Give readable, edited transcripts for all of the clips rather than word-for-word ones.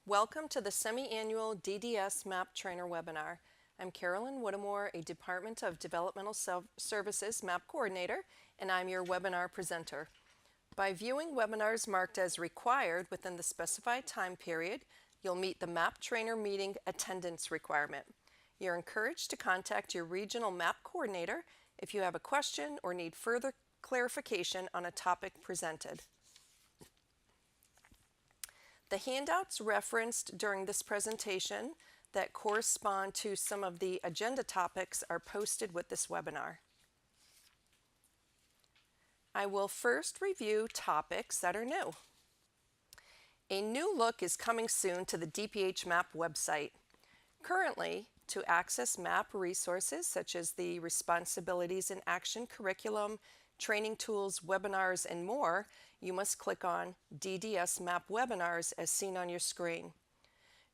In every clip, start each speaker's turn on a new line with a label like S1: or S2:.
S1: Welcome to the Semi-Annual DDS MAP Trainer webinar. I'm Carolyn Whittemore, a Department of Developmental Services MAP Coordinator, and I'm your webinar presenter. By viewing webinars marked as required within the specified time period, you'll meet the MAP Trainer meeting attendance requirement. You're encouraged to contact your regional MAP coordinator if you have a question or need further clarification on a topic presented. The handouts referenced during this presentation that correspond to some of the agenda topics are posted with this webinar. I will first review topics that are new. A new look is coming soon to the DPH MAP website. Currently, to access MAP resources such as the Responsibilities in Action curriculum, training tools, webinars, and more, you must click on DDS MAP Webinars as seen on your screen.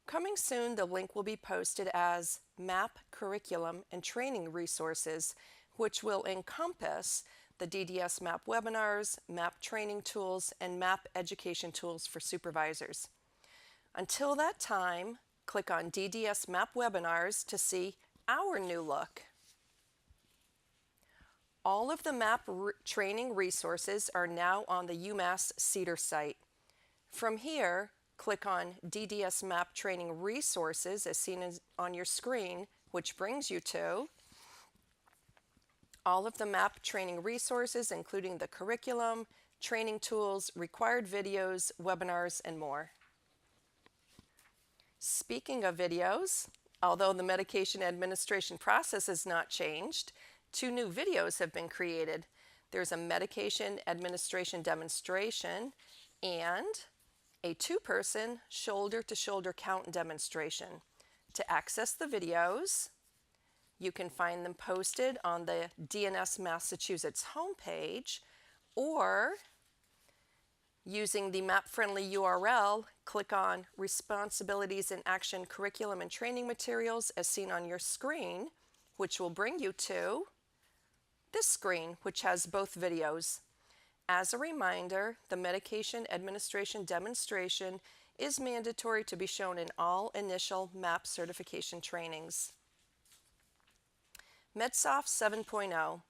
S1: Coming soon, the link will be posted as MAP Curriculum and Training Resources, which will encompass the DDS MAP Webinars, MAP Training Tools, and MAP Education Tools for supervisors. Until that time, click on DDS MAP Webinars to see our new look. All of the MAP training resources are now on the UMass Cedar site. From here, click on DDS MAP Training Resources as seen on your screen, which brings you to all of the MAP training resources, including the curriculum, training tools, required videos, webinars, and more. Speaking of videos, although the medication administration process has not changed, 2 new videos have been created. There's a medication administration demonstration and a 2-person shoulder-to-shoulder count demonstration. To access the videos, you can find them posted on the D&S Massachusetts homepage, or using the MAP-friendly URL, click on Responsibilities in Action Curriculum and Training Materials as seen on your screen, which will bring you to this screen, which has both videos. As a reminder, the medication administration demonstration is mandatory to be shown in all initial MAP certification trainings. MEDSOFT 7.0.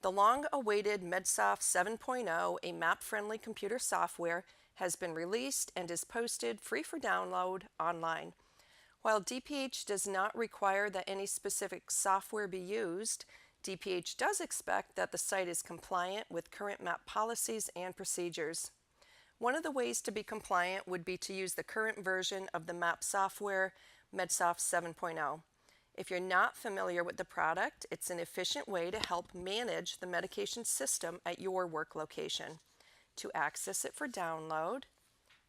S1: The long-awaited MEDSOFT 7.0, a MAP-friendly computer software, has been released and is posted free for download online. While DPH does not require that any specific software be used, DPH does expect that the site is compliant with current MAP policies and procedures. One of the ways to be compliant would be to use the current version of the MAP software, MEDSOFT 7.0. If you're not familiar with the product, it's an efficient way to help manage the medication system at your work location. To access it for download,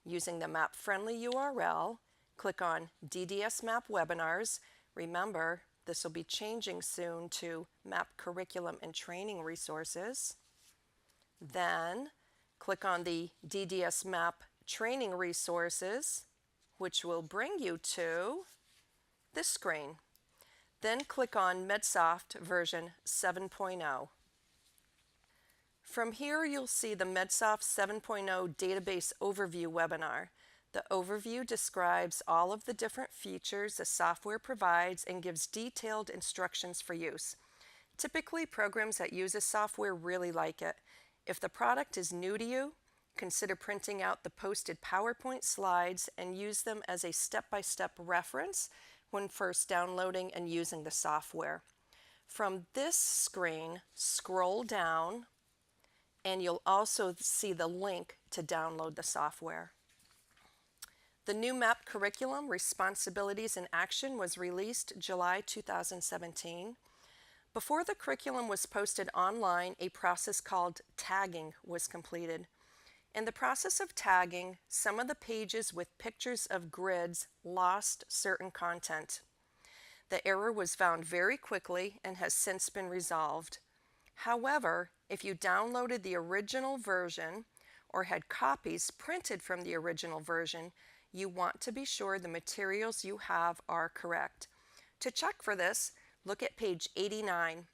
S1: using the MAP-friendly URL, click on DDS MAP Webinars. Remember, this will be changing soon to MAP Curriculum and Training Resources. Then click on the DDS MAP Training Resources, which will bring you to this screen. Then click on MEDSOFT version 7.0. From here, you'll see the MEDSOFT 7.0 database overview webinar. The overview describes all of the different features the software provides and gives detailed instructions for use. Typically, programs that use this software really like it. If the product is new to you, consider printing out the posted PowerPoint slides and use them as a step-by-step reference when first downloading and using the software. From this screen, scroll down and you'll also see the link to download the software. The new MAP curriculum, Responsibilities in Action, was released July 2017. Before the curriculum was posted online, a process called tagging was completed. In the process of tagging, some of the pages with pictures of grids lost certain content. The error was found very quickly and has since been resolved. However, if you downloaded the original version or had copies printed from the original version, you want to be sure the materials you have are correct. To check for this, look at page 89.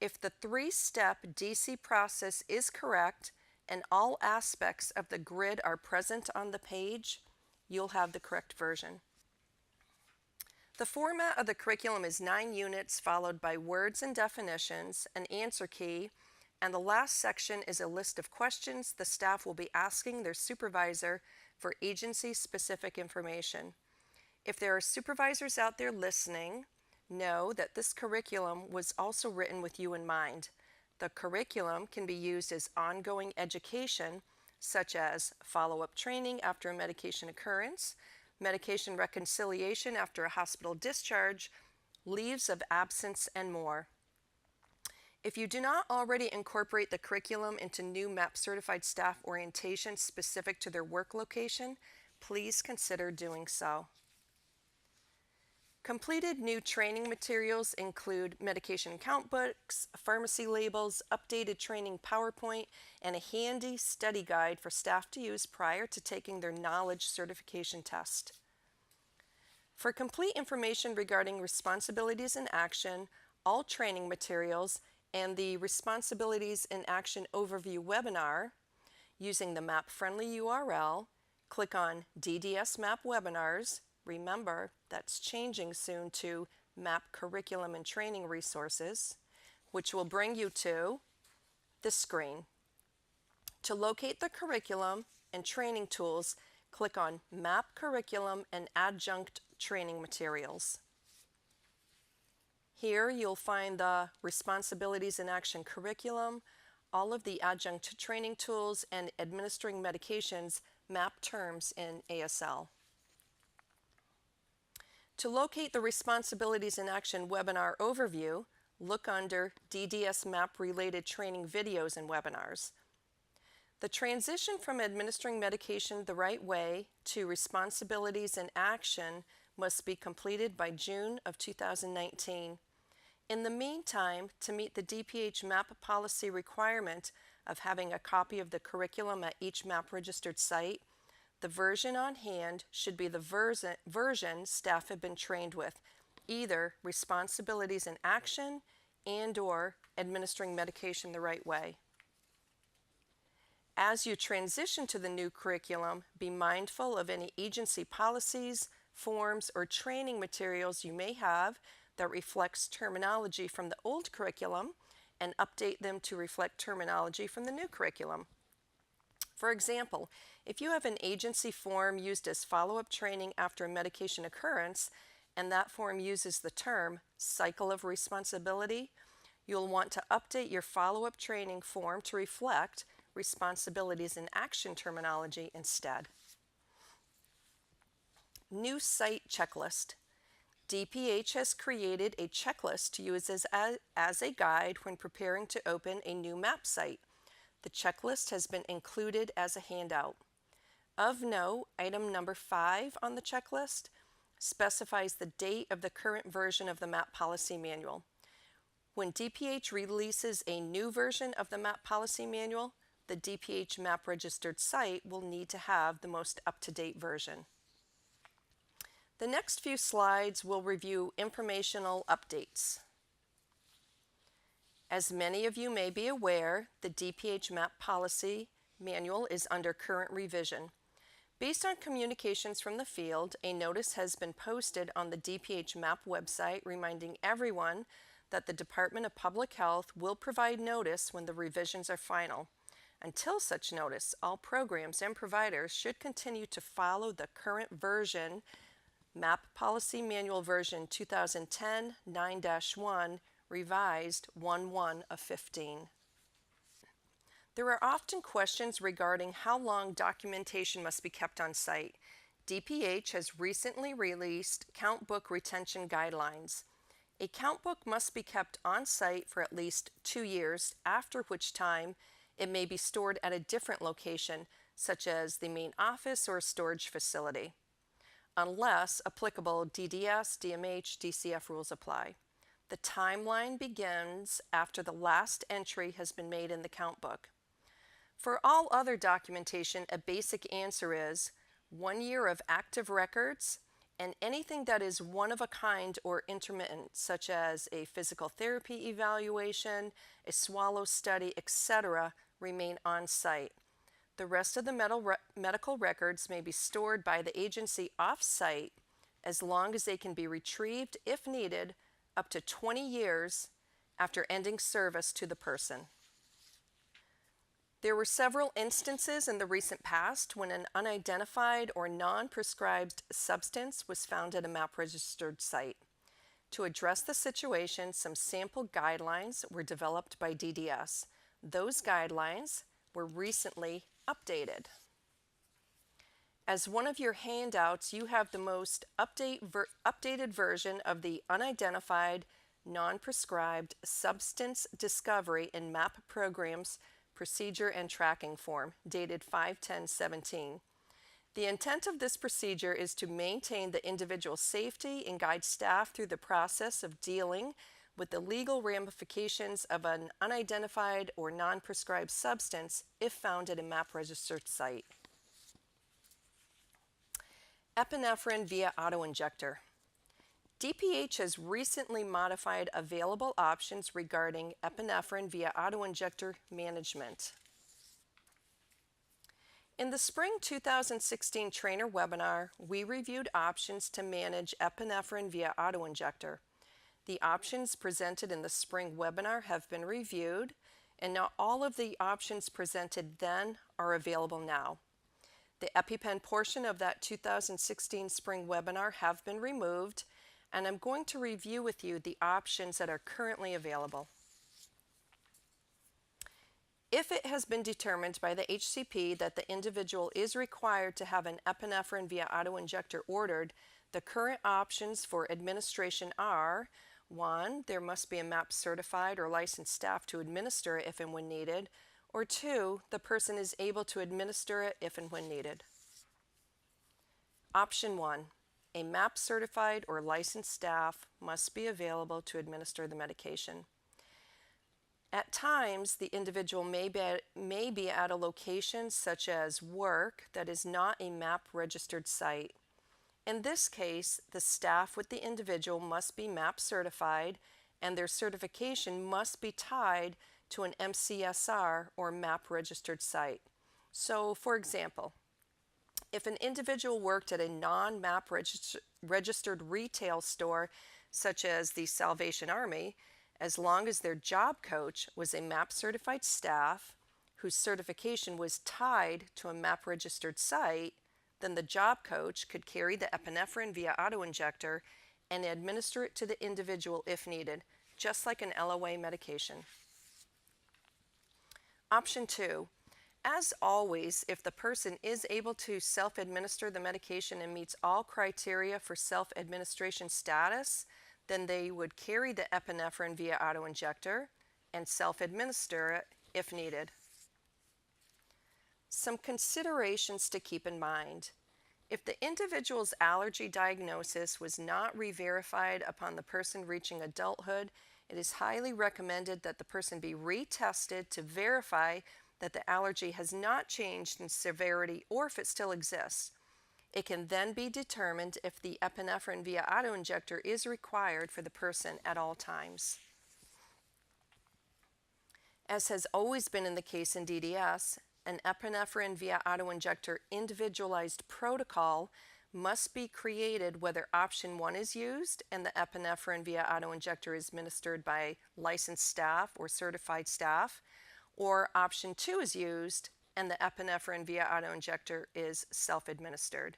S1: If the 3-step DC process is correct and all aspects of the grid are present on the page, you'll have the correct version. The format of the curriculum is 9 units followed by words and definitions, an answer key, and the last section is a list of questions the staff will be asking their supervisor for agency-specific information. If there are supervisors out there listening, know that this curriculum was also written with you in mind. The curriculum can be used as ongoing education, such as follow-up training after a medication occurrence, medication reconciliation after a hospital discharge, leaves of absence, and more. If you do not already incorporate the curriculum into new MAP certified staff orientation specific to their work location, please consider doing so. Completed new training materials include medication count books, pharmacy labels, updated training PowerPoint, and a handy study guide for staff to use prior to taking their knowledge certification test. For complete information regarding responsibilities in action, all training materials, and the Responsibilities in Action Overview webinar, using the MAP-friendly URL, click on DDS MAP Webinars. Remember, that's changing soon to MAP Curriculum and Training Resources, which will bring you to this screen. To locate the curriculum and training tools, click on MAP Curriculum and Adjunct Training Materials. Here you'll find the Responsibilities in Action curriculum, all of the adjunct training tools, and administering medications MAP terms in ASL. To locate the Responsibilities in Action webinar overview, look under DDS MAP related training videos and webinars. The transition from administering medication the right way to Responsibilities in Action must be completed by June of 2019. In the meantime, to meet the DPH MAP policy requirement of having a copy of the curriculum at each MAP registered site, the version on hand should be the version staff have been trained with, either Responsibilities in Action and/or administering medication the right way. As you transition to the new curriculum, be mindful of any agency policies, forms, or training materials you may have that reflects terminology from the old curriculum and update them to reflect terminology from the new curriculum. For example, if you have an agency form used as follow-up training after a medication occurrence, and that form uses the term cycle of responsibility, you'll want to update your follow-up training form to reflect Responsibilities in Action terminology instead. New site checklist. DPH has created a checklist to use as a guide when preparing to open a new MAP site. The checklist has been included as a handout. Of note, item number 5 on the checklist specifies the date of the current version of the MAP Policy Manual. When DPH releases a new version of the MAP Policy Manual, the DPH MAP registered site will need to have the most up-to-date version. The next few slides will review informational updates. As many of you may be aware, the DPH MAP Policy Manual is under current revision. Based on communications from the field, a notice has been posted on the DPH MAP website reminding everyone that the Department of Public Health will provide notice when the revisions are final. Until such notice, all programs and providers should continue to follow the current version, MAP Policy Manual version 2010 9-1, revised 1/1 of 15. There are often questions regarding how long documentation must be kept on site. DPH has recently released count book retention guidelines. A count book must be kept on site for at least 2 years, after which time it may be stored at a different location, such as the main office or storage facility, unless applicable DDS, DMH, DCF rules apply. The timeline begins after the last entry has been made in the count book. For all other documentation, a basic answer is 1 year of active records, and anything that is one of a kind or intermittent, such as a physical therapy evaluation, a swallow study, etc., remain on site. The rest of the medical records may be stored by the agency off-site as long as they can be retrieved if needed up to 20 years after ending service to the person. There were several instances in the recent past when an unidentified or non-prescribed substance was found at a MAP registered site. To address the situation, some sample guidelines were developed by DDS. Those guidelines were recently updated. As one of your handouts, you have the most updated version of the Unidentified Non-Prescribed Substance Discovery in MAP Programs Procedure and Tracking Form, dated 5/10/17. The intent of this procedure is to maintain the individual's safety and guide staff through the process of dealing with the legal ramifications of an unidentified or non-prescribed substance if found at a MAP registered site. Epinephrine via auto-injector. DPH has recently modified available options regarding epinephrine via auto-injector management. In the spring 2016 trainer webinar, we reviewed options to manage epinephrine via auto-injector. The options presented in the spring webinar have been reviewed, and not all of the options presented then are available now. The EpiPen portion of that 2016 spring webinar have been removed, and I'm going to review with you the options that are currently available. If it has been determined by the HCP that the individual is required to have an epinephrine via auto-injector ordered, the current options for administration are: 1. There must be a MAP certified or licensed staff to administer it if and when needed, or 2. The person is able to administer it if and when needed. Option 1. A MAP certified or licensed staff must be available to administer the medication. At times, the individual may be at a location such as work that is not a MAP registered site. In this case, the staff with the individual must be MAP certified, and their certification must be tied to an MCSR or MAP registered site. So, for example, if an individual worked at a non-MAP registered retail store such as the Salvation Army, as long as their job coach was a MAP certified staff whose certification was tied to a MAP registered site, then the job coach could carry the epinephrine via auto-injector and administer it to the individual if needed, just like an LOA medication. Option 2. As always, if the person is able to self-administer the medication and meets all criteria for self-administration status, then they would carry the epinephrine via auto-injector and self-administer it if needed. Some considerations to keep in mind. If the individual's allergy diagnosis was not re-verified upon the person reaching adulthood, it is highly recommended that the person be retested to verify that the allergy has not changed in severity or if it still exists. It can then be determined if the epinephrine via auto-injector is required for the person at all times. As has always been in the case in DDS, an epinephrine via auto-injector individualized protocol must be created whether option 1 is used and the epinephrine via auto-injector is administered by licensed staff or certified staff, or option 2 is used and the epinephrine via auto-injector is self-administered.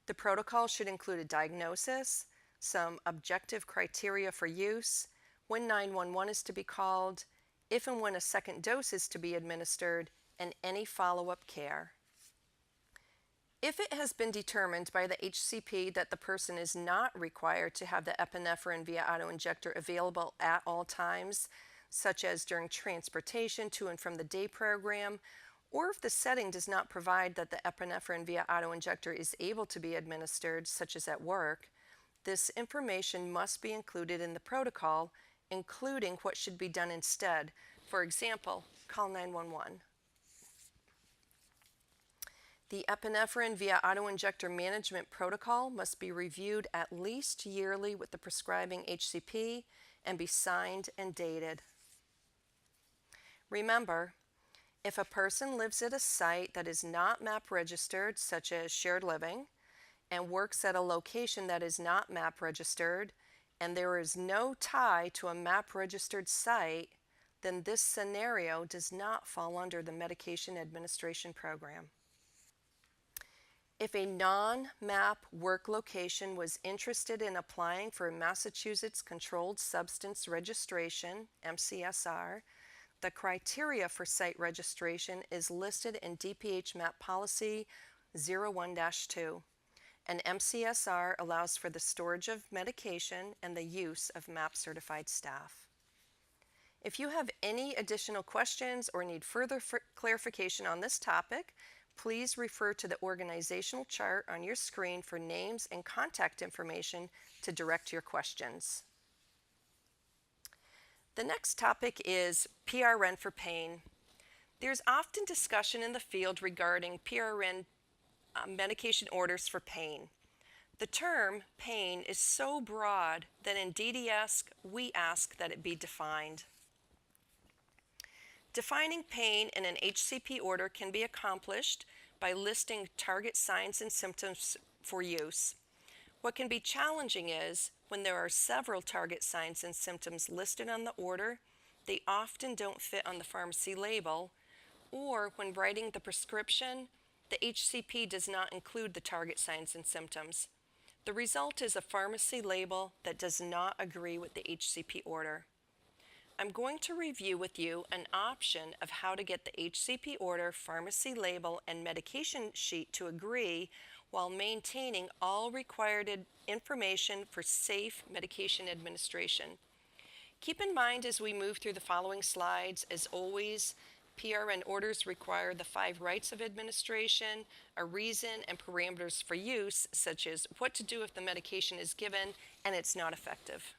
S1: The protocol should include a diagnosis, some objective criteria for use, when 911 is to be called, if and when a second dose is to be administered, and any follow-up care. If it has been determined by the HCP that the person is not required to have the epinephrine via auto-injector available at all times, such as during transportation to and from the day program, or if the setting does not provide that the epinephrine via auto-injector is able to be administered, such as at work, this information must be included in the protocol, including what should be done instead. For example, call 911. The epinephrine via auto-injector management protocol must be reviewed at least yearly with the prescribing HCP and be signed and dated. Remember, If a person lives at a site that is not MAP registered, such as shared living, and works at a location that is not MAP registered, and there is no tie to a MAP registered site, then this scenario does not fall under the medication administration program. If a non-MAP work location was interested in applying for Massachusetts Controlled Substance Registration, MCSR, the criteria for site registration is listed in DPH MAP Policy 01-2. An MCSR allows for the storage of medication and the use of MAP certified staff. If you have any additional questions or need further clarification on this topic, please refer to the organizational chart on your screen for names and contact information to direct your questions. The next topic is PRN for pain. There's often discussion in the field regarding PRN medication orders for pain. The term pain is so broad that in DDS we ask that it be defined. Defining pain in an HCP order can be accomplished by listing target signs and symptoms for use. What can be challenging is when there are several target signs and symptoms listed on the order, they often don't fit on the pharmacy label, or when writing the prescription, the HCP does not include the target signs and symptoms. The result is a pharmacy label that does not agree with the HCP order. I'm going to review with you an option of how to get the HCP order, pharmacy label, and medication sheet to agree while maintaining all required information for safe medication administration. Keep in mind as we move through the following slides, as always, PRN orders require the 5 rights of administration, a reason, and parameters for use, such as what to do if the medication is given and it's not effective.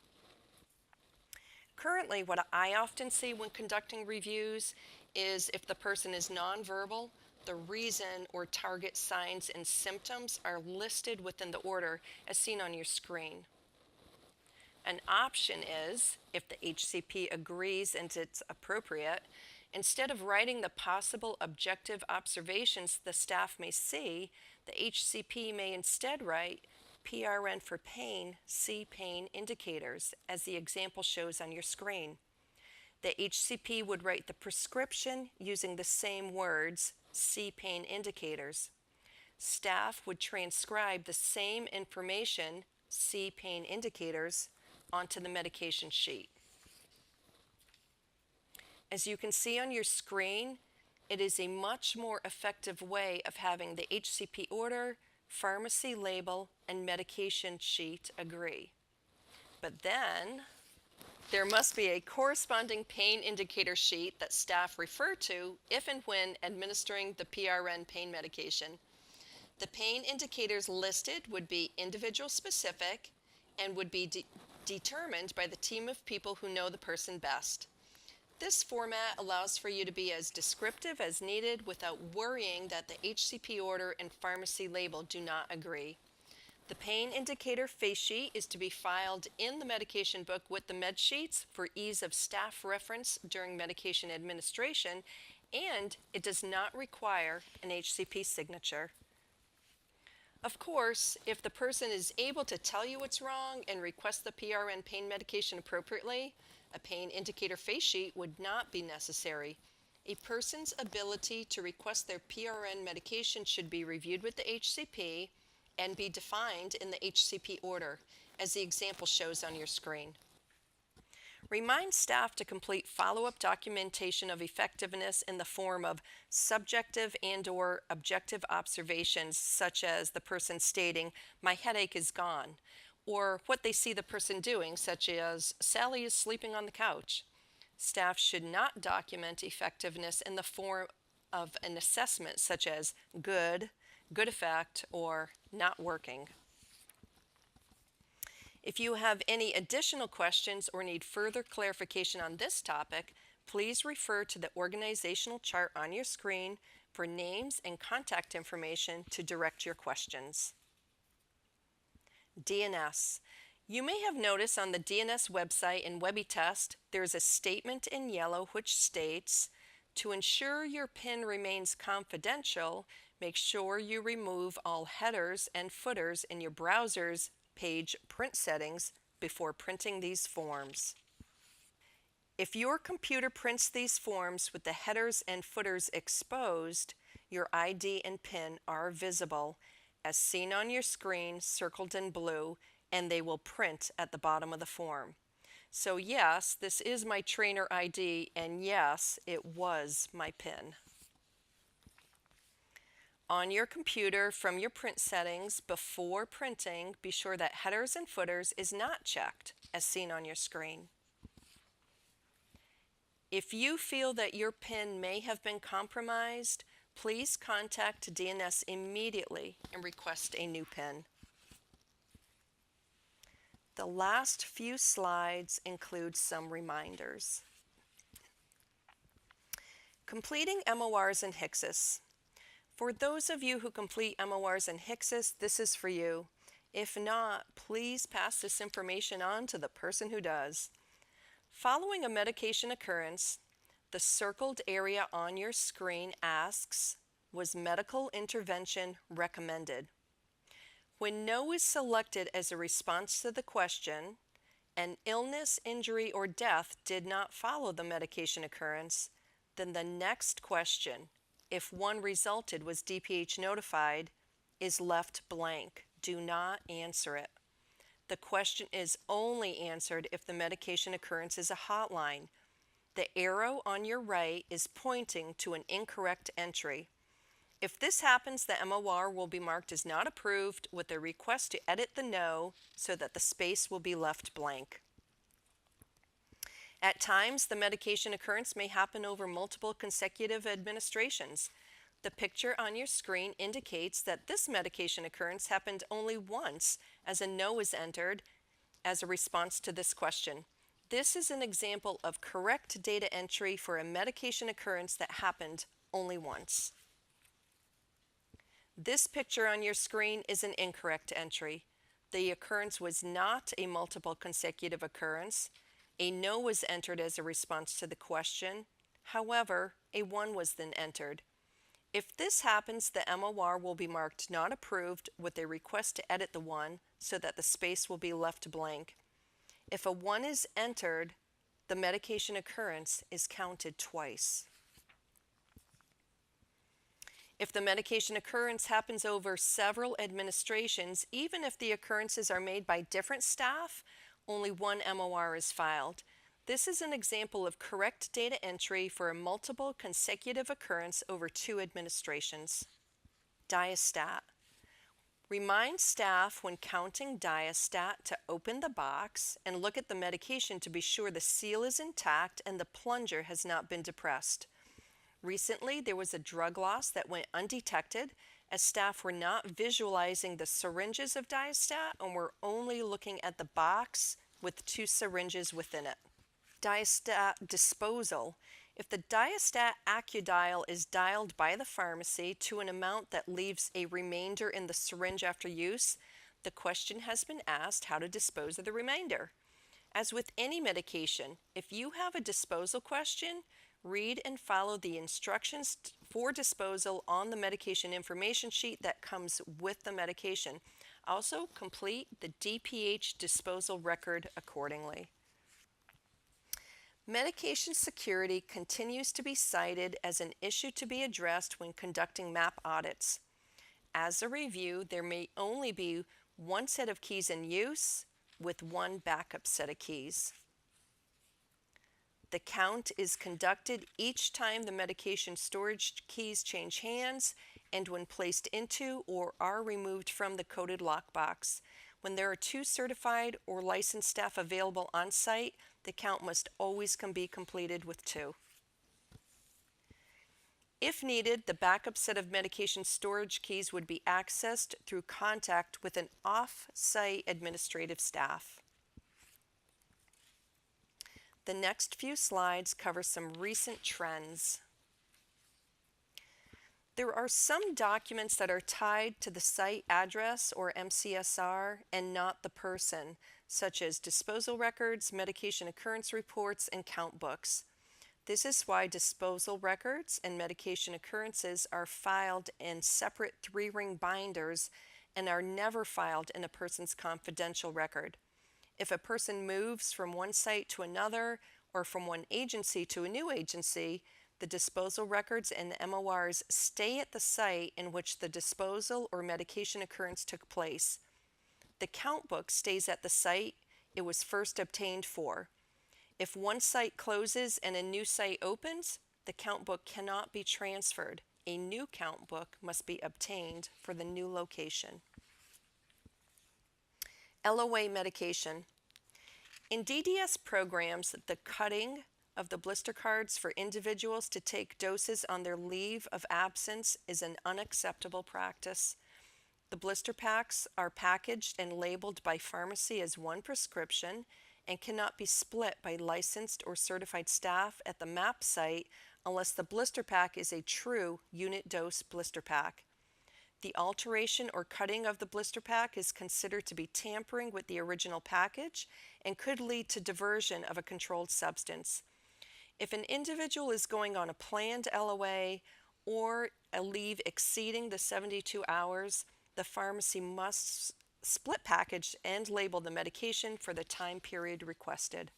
S1: Currently, what I often see when conducting reviews is if the person is nonverbal, the reason or target signs and symptoms are listed within the order as seen on your screen. An option is, if the HCP agrees and it's appropriate, instead of writing the possible objective observations the staff may see, the HCP may instead write PRN for pain, see pain indicators, as the example shows on your screen. The HCP would write the prescription using the same words, see pain indicators. Staff would transcribe the same information, see pain indicators, onto the medication sheet. As you can see on your screen, it is a much more effective way of having the HCP order, pharmacy label, and medication sheet agree. But then, there must be a corresponding pain indicator sheet that staff refer to if and when administering the PRN pain medication. The pain indicators listed would be individual specific and would be determined by the team of people who know the person best. This format allows for you to be as descriptive as needed without worrying that the HCP order and pharmacy label do not agree. The pain indicator face sheet is to be filed in the medication book with the med sheets for ease of staff reference during medication administration, and it does not require an HCP signature. Of course, if the person is able to tell you what's wrong and request the PRN pain medication appropriately, a pain indicator face sheet would not be necessary. A person's ability to request their PRN medication should be reviewed with the HCP and be defined in the HCP order, as the example shows on your screen. Remind staff to complete follow-up documentation of effectiveness in the form of subjective and/or objective observations, such as the person stating, "My headache is gone," or what they see the person doing, such as, "Sally is sleeping on the couch." Staff should not document effectiveness in the form of an assessment, such as good, good effect, or not working. If you have any additional questions or need further clarification on this topic, please refer to the organizational chart on your screen for names and contact information to direct your questions. D&S. You may have noticed on the D&S website in WebbyTest, there is a statement in yellow which states, To ensure your PIN remains confidential, make sure you remove all headers and footers in your browser's page print settings before printing these forms. If your computer prints these forms with the headers and footers exposed, your ID and PIN are visible, as seen on your screen circled in blue, and they will print at the bottom of the form. So yes, this is my trainer ID, and yes, it was my PIN. On your computer, from your print settings, before printing, be sure that headers and footers is not checked, as seen on your screen. If you feel that your PIN may have been compromised, please contact D&S immediately and request a new PIN. The last few slides include some reminders. Completing MORs and HCSIS. For those of you who complete MORs and HCSIS, this is for you. If not, please pass this information on to the person who does. Following a medication occurrence, the circled area on your screen asks, was medical intervention recommended? When no is selected as a response to the question, and illness, injury, or death did not follow the medication occurrence, then the next question, if one resulted, was DPH notified, is left blank. Do not answer it. The question is only answered if the medication occurrence is a hotline. The arrow on your right is pointing to an incorrect entry. If this happens, the MOR will be marked as not approved with a request to edit the no so that the space will be left blank. At times, the medication occurrence may happen over multiple consecutive administrations. The picture on your screen indicates that this medication occurrence happened only once, as a no is entered as a response to this question. This is an example of correct data entry for a medication occurrence that happened only once. This picture on your screen is an incorrect entry. The occurrence was not a multiple consecutive occurrence. A no was entered as a response to the question. However, a 1 was then entered. If this happens, the MOR will be marked not approved with a request to edit the 1 so that the space will be left blank. If a 1 is entered, the medication occurrence is counted twice. If the medication occurrence happens over several administrations, even if the occurrences are made by different staff, only one MOR is filed. This is an example of correct data entry for a multiple consecutive occurrence over 2 administrations. Diastat. Remind staff when counting diastat to open the box and look at the medication to be sure the seal is intact and the plunger has not been depressed. Recently, there was a drug loss that went undetected as staff were not visualizing the syringes of diastat and were only looking at the box with 2 syringes within it. Diastat disposal. If the diastat AccuDial is dialed by the pharmacy to an amount that leaves a remainder in the syringe after use, the question has been asked how to dispose of the remainder. As with any medication, if you have a disposal question, read and follow the instructions for disposal on the medication information sheet that comes with the medication. Also, complete the DPH disposal record accordingly. Medication security continues to be cited as an issue to be addressed when conducting MAP audits. As a review, there may only be 1 set of keys in use with 1 backup set of keys. The count is conducted each time the medication storage keys change hands and when placed into or are removed from the coded lockbox. When there are 2 certified or licensed staff available on site, the count must always be completed with 2. If needed, the backup set of medication storage keys would be accessed through contact with an off-site administrative staff. The next few slides cover some recent trends. There are some documents that are tied to the site address or MCSR and not the person, such as disposal records, medication occurrence reports, and count books. This is why disposal records and medication occurrences are filed in separate 3-ring binders and are never filed in a person's confidential record. If a person moves from one site to another or from one agency to a new agency, the disposal records and the MORs stay at the site in which the disposal or medication occurrence took place. The count book stays at the site it was first obtained for. If one site closes and a new site opens, the count book cannot be transferred. A new count book must be obtained for the new location. LOA Medication. In DDS programs, the cutting of the blister cards for individuals to take doses on their leave of absence is an unacceptable practice. The blister packs are packaged and labeled by pharmacy as one prescription and cannot be split by licensed or certified staff at the MAP site unless the blister pack is a true unit dose blister pack. The alteration or cutting of the blister pack is considered to be tampering with the original package and could lead to diversion of a controlled substance. If an individual is going on a planned LOA or a leave exceeding the 72 hours, the pharmacy must split package and label the medication for the time period requested.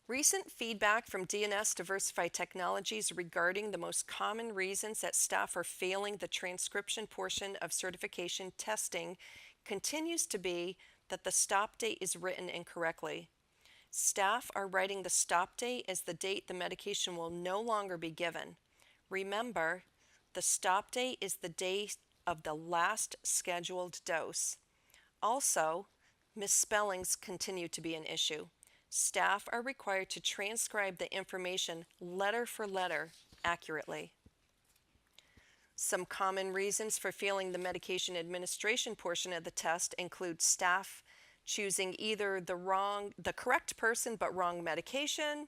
S1: Recent feedback from D&S Diversified Technologies regarding the most common reasons that staff are failing the transcription portion of certification testing continues to be that the stop date is written incorrectly. Staff are writing the stop date as the date the medication will no longer be given. Remember, the stop date is the date of the last scheduled dose. Also, misspellings continue to be an issue. Staff are required to transcribe the information letter for letter accurately. Some common reasons for failing the medication administration portion of the test include staff choosing either the correct person but wrong medication,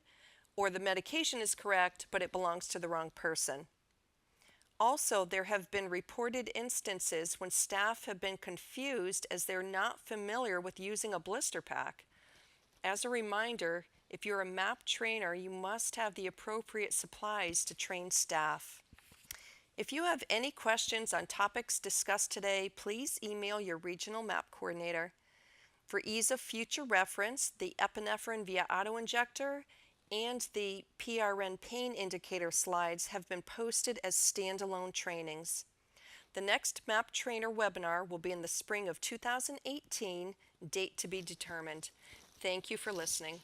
S1: or the medication is correct but it belongs to the wrong person. Also, there have been reported instances when staff have been confused as they're not familiar with using a blister pack. As a reminder, if you're a MAP trainer, you must have the appropriate supplies to train staff. If you have any questions on topics discussed today, please email your regional MAP coordinator. For ease of future reference, the epinephrine via auto-injector and the PRN pain indicator slides have been posted as standalone trainings. The next MAP trainer webinar will be in the spring of 2018, date to be determined. Thank you for listening.